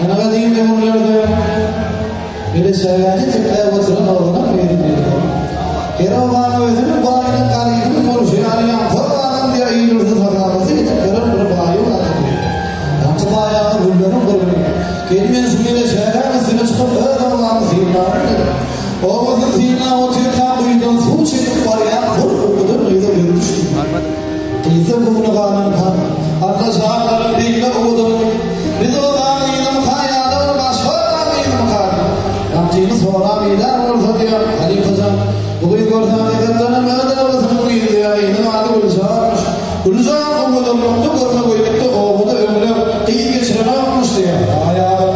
Ana diyeyim de bunlarda bir seyahate tekrar batıran oğluna verildi. Keravan özünün bağının karıyının morşiyani yaptırmanın diye iyilirdi tarlaması tekrar bir bağı vardı. Yaptı bayağı bunların kurulu. Kelime suyla şehre ısına çıkıp öğrenmem zihnaları. Oğuzun zihna o tırka buydan su çekip var ya kurkudur neyde görmüştü. Teyze kumunu kanan kan. Allah sahaların bilgi oğudun. Biz o bağlıydım kayadır başvara mıydım kan. Yaptığımız sonra miler olsa diyor Halifazan. Bugün görsem ekatlarına mağdur olasının iyiydi ya. İnim adı Gülzar'mış. Gülzar kumudun mutlu kurma koyduktu. Oğudu ömrü kıyı geçirme olmuştu ya. Ayağı.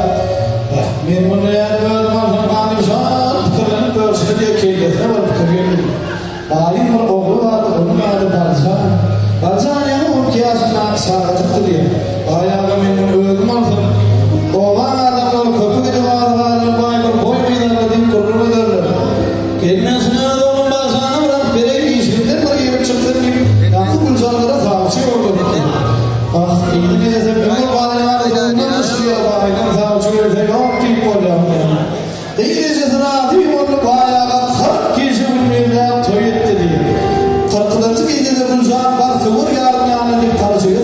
Men bunu yani görmezdim. Kanimşan tıkırlanıp görsün diye keylesine var tıkırlanıp. Alim bir oğlu vardı. Onun adı Barzan. Barzan yani o kıyasından sağlatıktı diye. Ayağı men bunu öldürmezdim. Oğlan adamlar köpü gibi ağırlarlar. Baybır boy meydanladığım kurulu derler. Kelimesine de onun Barzan'a bırak bereyi işimden bir gelip çıktığım gibi. Yankı Gülzar'lara savcı oldu. Ah iyiliğine desem ömür bağlayanlar da ışlıyor bağlayan savcı öyle yok deyip oluyor. İngilizcesine adıyım onu bayağı 40 kişi bilmeyenler toy etti diye. 40. gecede Gülzar var sıvır yardım yanına deyip karışıyor.